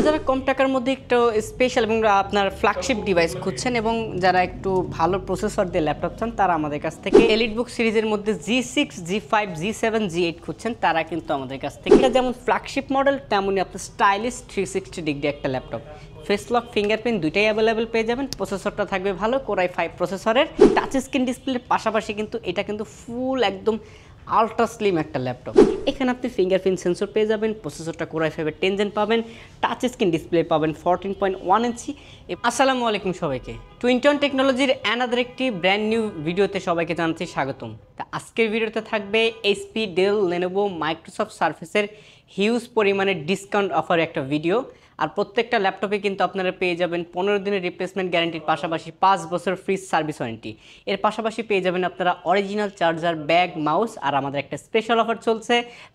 যারা কম টাকার মধ্যে একটু স্পেশাল এবং আপনার ফ্ল্যাগশিপ ডিভাইস খুঁজছেন এবং যারা একটু ভালো প্রসেসর দিয়ে ল্যাপটপ চান তারা আমাদের কাছ থেকে এলিটবুক সিরিজের মধ্যে G6 G5 G7 G8 খুঁজছেন তারা কিন্তু আমাদের কাছ থেকে এটা যেমন ফ্ল্যাগশিপ মডেল তেমনই আপনার স্টাইলিশ 360 ডিগ্রি একটা ল্যাপটপ ফেস লক ফিঙ্গারপ্রিন্ট দুইটাই অ্যাভেলেবেল পেয়ে যাবেন। প্রসেসরটা থাকবে ভালো কোরাই 5 প্রসেসরের টাচ স্ক্রিন ডিসপ্লের পাশাপাশি কিন্তু এটা কিন্তু ফুল একদম আলট্রা স্লিম একটা ল্যাপটপ। এখানে আপনি ফিঙ্গারপ্রিন্ট সেন্সর পেয়ে যাবেন, প্রসেসরটা কোরাই 5 10 জেন পাবেন, টাচ স্ক্রিন ডিসপ্লে পাবেন 14.1 ইঞ্চি। আসসালামু আলাইকুম সবাইকে, টুইনটন টেকনোলজির অ্যানাদার একটি ব্র্যান্ড নিউ ভিডিওতে সবাইকে জানাচ্ছি স্বাগতম। তা আজকের ভিডিওতে থাকবে এইচপি, ডেল, লেনোভো, মাইক্রোসফট সার্ফেসের হিউজ পরিমাণে ডিসকাউন্ট অফার একটা ভিডিও। আর প্রত্যেকটা ল্যাপটপে কিন্তু আপনারা পেয়ে যাবেন 15 দিনের রিপ্লেসমেন্ট গ্যারান্টির পাশাপাশি 5 বছর ফ্রি সার্ভিস ওয়ারেন্টি। এর পাশাপাশি পেয়ে যাবেন আপনারা অরিজিনাল চার্জার, ব্যাগ, মাউস। আর আমাদের একটা স্পেশাল অফার চলছে,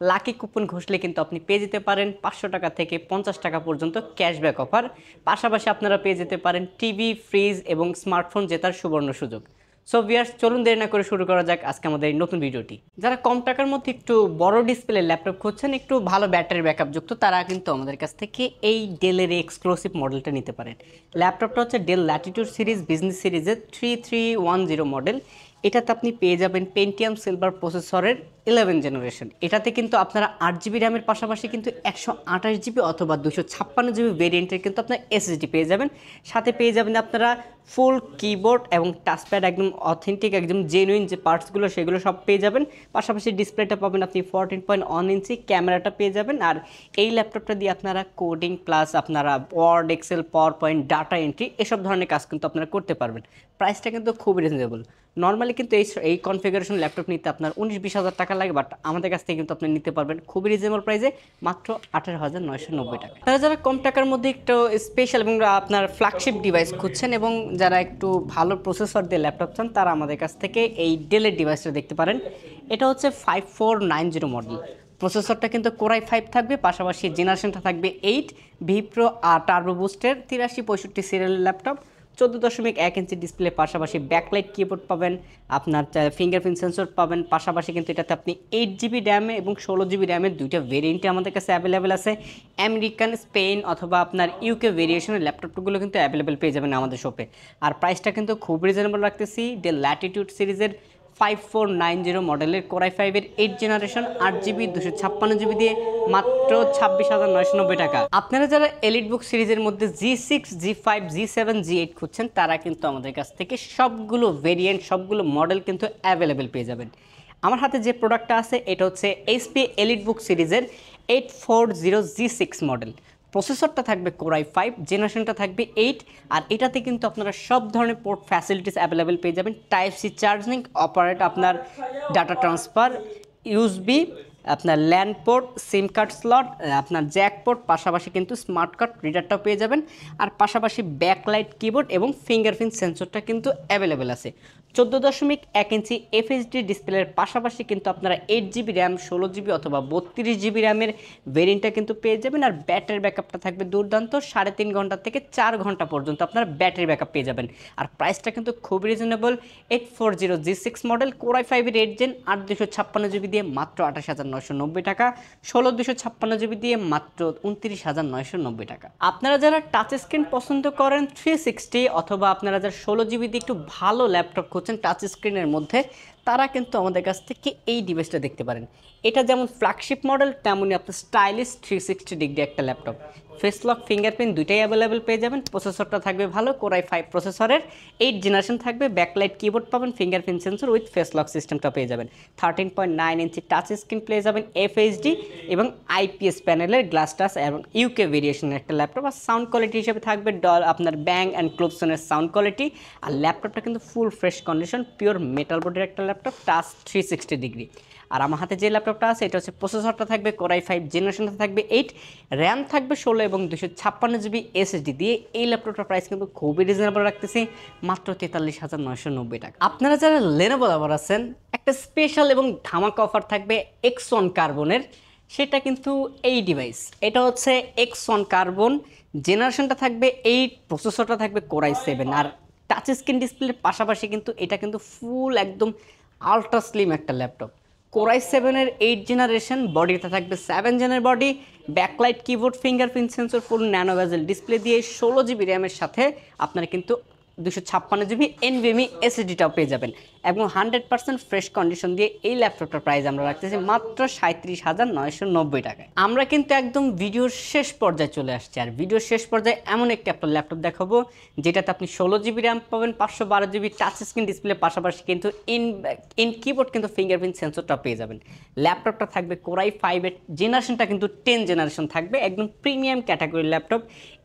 লাকি কুপন ঘষলে কিন্তু আপনি পেয়ে যেতে পারেন 500 টাকা থেকে 50 টাকা পর্যন্ত ক্যাশব্যাক অফার। পাশাপাশি আপনারা পেয়ে যেতে পারেন টিভি, ফ্রিজ এবং স্মার্টফোন জেতার সুবর্ণ সুযোগ। সো ভিউয়ার্স, চলুন দেরি না করে শুরু করা যাক আজকে আমাদের এই নতুন ভিডিওটি। যারা কম টাকার মধ্যে একটু বড় ডিসপ্লে ল্যাপটপ খুঁজছেন, একটু ভালো ব্যাটারি ব্যাকআপ যুক্ত, তারা কিন্তু আমাদের কাছ থেকে এই ডেলের এক্সক্লুসিভ মডেলটা নিতে পারেন। ল্যাপটপটা হচ্ছে ডেল ল্যাটিটিউড সিরিজ বিজনেস সিরিজের 3310 মডেল। এটাতে আপনি পেয়ে যাবেন পেন্টিয়াম সিলভার প্রসেসরের 11 জেনারেশন। এটাতে কিন্তু আপনারা 8GB র্যামের পাশাপাশি কিন্তু 128GB অথবা 256GB ভেরিয়েন্টের কিন্তু আপনার এসএসডি পেয়ে যাবেন। সাথে পেয়ে যাবেন আপনারা ফুল কিবোর্ড এবং টাচপ্যাড, একদম অথেন্টিক, একদম জেনুইন যে পার্টসগুলো সেগুলো সব পেয়ে যাবেন। পাশাপাশি ডিসপ্লেটা পাবেন আপনি 14.1 ইঞ্চি, ক্যামেরাটা পেয়ে যাবেন। আর এই ল্যাপটপটা দিয়ে আপনারা কোডিং প্লাস আপনারা Word, Excel, PowerPoint, data entry এসব ধরনের কাজ কিন্তু আপনারা করতে পারবেন। প্রাইসটা কিন্তু খুব রিজনেবল। নর্মালি কিন্তু এই কনফিগারেশন ল্যাপটপ নিতে আপনার 19-20 হাজার টাকা লাগে, বাট আমাদের কাছ থেকে কিন্তু আপনি নিতে পারবেন খুবই রিজনেবল প্রাইসে মাত্র 18,990 টাকা। তারা যারা কম টাকার মধ্যে একটু স্পেশাল এবং আপনার ফ্ল্যাগশিপ ডিভাইস খুঁজছেন এবং যারা একটু ভালো প্রসেসর দিয়ে ল্যাপটপ চান তারা আমাদের কাছ থেকে এই ডেলের ডিভাইসটা দেখতে পারেন। এটা হচ্ছে 5490 মডেল। প্রসেসরটা কিন্তু কোরাই 5 থাকবে, পাশাপাশি জেনারেশনটা থাকবে 8 ভি প্রো আর টার্বো বুস্টের 8365 সিরিয়ালের ল্যাপটপ। 14.1 ইঞ্চি ডিসপ্লে, পাশাপাশি ব্যাকলাইট কিবোর্ড পাবেন, আপনার ফিঙ্গারপ্রিন্ট সেন্সর পাবেন। পাশাপাশি কিন্তু এটাতে আপনি 8GB র্যামে এবং 16GB র্যামের দুইটা ভেরিয়েন্টে আমাদের কাছে অ্যাভেলেবেল আছে। আমেরিকান, স্পেন অথবা আপনার ইউকে ভেরিয়েশনের ল্যাপটপগুলো কিন্তু অ্যাভেলেবেল পেয়ে যাবেন আমাদের শপে। আর প্রাইসটা কিন্তু খুব রিজনেবল রাখতেছি। ডেল ল্যাটিটিউড সিরিজের 5490 মডেলের কোরাই 5 8 জেনারেশন 8GB 256GB দিয়ে মাত্র 26,990 টাকা। আপনারা যারা এলিটবুক সিরিজের মধ্যে G6 G5 G7 G8 খুঁজছেন তারা কিন্তু আমাদের কাছ থেকে সবগুলো ভেরিয়েন্ট, সবগুলো মডেল কিন্তু অ্যাভেলেবেল পেয়ে যাবেন। আমার হাতে যে প্রোডাক্টটা আছে এটা হচ্ছে এইচপি এলিটবুক সিরিজের 840 G6 মডেল। প্রসেসরটা থাকবে কোরাই 5, জেনারেশনটা থাকবে 8। আর এটাতে কিন্তু আপনারা সব ধরনের পোর্ট ফ্যাসিলিটিস অ্যাভেলেবেল পেয়ে যাবেন। টাইপ সি চার্জিং, অপারেট আপনার ডাটা ট্রান্সফার, ইউএসবি, আপনার ল্যান্ড পোর্ট, সিম কার্ড স্লট, আপনার জ্যাক পোর্ট, পাশাপাশি কিন্তু স্মার্ট কার্ড রিডারটাও পেয়ে যাবেন। আর পাশাপাশি ব্যাকলাইট কিবোর্ড এবং ফিঙ্গারপ্রিন্ট সেন্সরটা কিন্তু অ্যাভেলেবেল আছে। 14.1 ইঞ্চি এফএইচডি ডিসপ্লের পাশাপাশি কিন্তু আপনারা 8GB র্যাম, 16GB অথবা 32GB র্যামের ভেরিয়েন্টটা কিন্তু পেয়ে যাবেন। আর ব্যাটারি ব্যাকআপটা থাকবে দুর্দান্ত, 3.5 ঘন্টা থেকে 4 ঘন্টা পর্যন্ত আপনারা ব্যাটারি ব্যাকআপ পেয়ে যাবেন। আর প্রাইসটা কিন্তু খুব reasonable. 840 G6 model core i 5 8 gen 8 256GB দিয়ে মাত্র 28,990 টাকা, 16 256GB দিয়ে মাত্র 29,990 টাকা। আপনারা যারা টাচ স্ক্রিন পছন্দ করেন 360 অথবা আপনারা যারা 16GB দিয়ে একটু ভালো ল্যাপটপ খুঁজছেন টাচ স্ক্রিনের মধ্যে, তারা কিন্তু আমাদের কাছ থেকে এই ডিভাইসটা দেখতে পারেন। এটা যেমন ফ্ল্যাগশিপ মডেল তেমনই আপনার স্টাইলিশ 360 ডিগ্রি একটা ল্যাপটপ। ফেস লক ফিঙ্গারপ্রিন্ট দুইটাই অ্যাভেলেবেল পেয়ে যাবেন। প্রসেসরটা থাকবে ভালো কোরাই 5 প্রসেসরের 8 জেনারেশন থাকবে, ব্যাকলাইট কিবোর্ড পাবেন, fingerprint sensor with face lock সিস্টেমটা পেয়ে যাবেন। 13.9 ইঞ্চি টাচ স্ক্রিন পেয়ে যাবেন, এফএইচডি এবং আইপিএস প্যানেলের গ্লাস টাচ এবং ইউকে ভেরিয়েশনের একটা ল্যাপটপ। আর সাউন্ড কোয়ালিটি হিসেবে থাকবে আপনার ব্যাং অ্যান্ড ক্লোবসনের সাউন্ড কোয়ালিটি। আর ল্যাপটপটা কিন্তু full fresh condition, pure metal বোর্ডের একটা ল্যাপটপ, টাচ 360 ডিগ্রি। আর আমার হাতে যে ল্যাপটপটা আছে এটা হচ্ছে প্রসেসরটা থাকবে কোরাই 5, জেনারেশনটা থাকবে 8, র্যাম থাকবে 16 এবং 256GB এসএসডি দিয়ে। এই ল্যাপটপটার প্রাইস কিন্তু খুবই রিজনেবল রাখতেছি মাত্র 43,990 টাকা। আপনারা যারা লেনোভো লাভার আছেন, একটা স্পেশাল এবং ধামাকা অফার থাকবে X1 কার্বনের। সেটা কিন্তু এই ডিভাইস, এটা হচ্ছে X1 কার্বন, জেনারেশনটা থাকবে 8, প্রসেসরটা থাকবে কোরাই 7। আর টাচ স্ক্রিন ডিসপ্লের পাশাপাশি কিন্তু এটা কিন্তু ফুল একদম আলট্রা স্লিম একটা ল্যাপটপ। কোরাই 7-এর 8 জেনারেশন, বডিতে থাকবে 7 জেনের body, backlight keyboard, fingerprint sensor, full nano bezel display দিয়ে 16 জিবি র্যামের সাথে আপনারা কিন্তু 256 জিবি এনভিএমই এসএসডিটাও পেয়ে যাবেন এবং 100% ফ্রেশ কন্ডিশন দিয়ে এই ল্যাপটপটার প্রাইস আমরা রাখতেছি মাত্র 37,990 টাকায়। আমরা কিন্তু একদম ভিডিওর শেষ পর্যায়ে চলে আসছি, আর ভিডিওর শেষ পর্যায়ে এমন একটি আপনার ল্যাপটপ দেখাবো যেটাতে আপনি 16 জিবি র্যাম পাবেন, 512 জিবি টাচ স্ক্রিন ডিসপ্লে, পাশাপাশি কিন্তু ইন কিবোর্ড কিন্তু ফিঙ্গারপ্রিন্ট সেন্সরটা পেয়ে যাবেন। ল্যাপটপটা থাকবে কোরাই 5-এর জেনারেশনটা কিন্তু 10 জেনারেশন থাকবে, একদম প্রিমিয়াম ক্যাটাগরির ল্যাপটপ।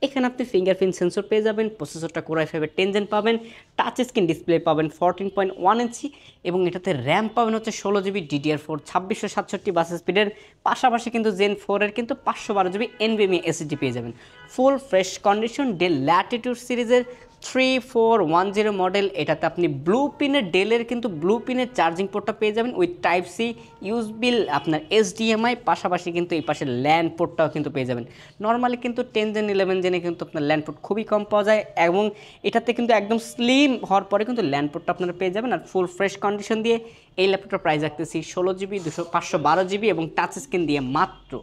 এখানে আপনি ফিঙ্গারপ্রিন্ট সেন্সর পেয়ে যাবেন, প্রসেসরটা কোরাই 5-এর 10 জেন পাবেন, টাচ স্ক্রিন ডিসপ্লে পাবেন 14.1 ইঞ্চি এবং এটাতে র্যাম পাবেন হচ্ছে 16 জিবি DDR4 2667 বাস স্পিডের, পাশাপাশি কিন্তু জেন 4-এর কিন্তু 512 জিবি এনভিএমই এসএসডি পেয়ে যাবেন। Full fresh condition del Latitude সিরিজের 3410 মডেল। এটাতে আপনি ব্লু পিনের ডেলের কিন্তু ব্লু পিনের চার্জিং পোর্টটা পেয়ে যাবেন উইথ টাইপ সি ইউএসবি, আপনার HDMI, পাশাপাশি কিন্তু এই পাশে ল্যান্ড পোর্টটাও কিন্তু পেয়ে যাবেন। নর্মালি কিন্তু 10 জেন 11 জেনে কিন্তু আপনার ল্যান্ড পোর্ট খুবই কম পাওয়া যায় এবং এটাতে কিন্তু একদম স্লিম হওয়ার পরে কিন্তু ল্যান্ড পোর্টটা আপনারা পেয়ে যাবেন। আর ফুল ফ্রেশ কন্ডিশন দিয়ে এই ল্যাপটপটার প্রাইস রাখতেছি 16 জিবি 512 জিবি এবং টাচ স্ক্রিন দিয়ে মাত্র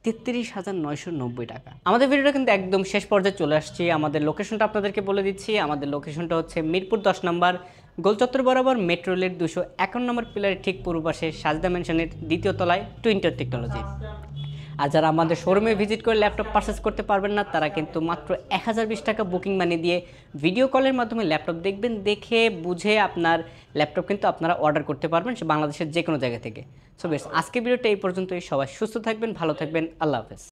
33,990 টাকা। আমাদের ভিডিওটা কিন্তু একদম শেষ পর্যায়ে চলে আসছি। আমাদের লোকেশনটা আপনাদেরকে বলে দিচ্ছি। আমাদের লোকেশনটা হচ্ছে মিরপুর 10 নম্বর গোলচত্বর বরাবর মেট্রো রেলের 251 নম্বর পিলারের ঠিক পূর্ব পাশে সাজদা মেনশনের দ্বিতীয় তলায় টুইন্টার টেকনোলজি। আর যারা আমাদের শোরুমে ভিজিট করে ল্যাপটপ পারচেস করতে পারবেন না, তারা কিন্তু মাত্র 1020 টাকা বুকিং মানি দিয়ে ভিডিও কলের মাধ্যমে ল্যাপটপ দেখবেন, দেখে বুঝে আপনার ল্যাপটপ কিন্তু আপনারা অর্ডার করতে পারবেন বাংলাদেশের যে কোনো জায়গা থেকে। সো বেশ, আজকের ভিডিওটা এই পর্যন্তই। সবাই সুস্থ থাকবেন, ভালো থাকবেন, আল্লাহ হাফেজ।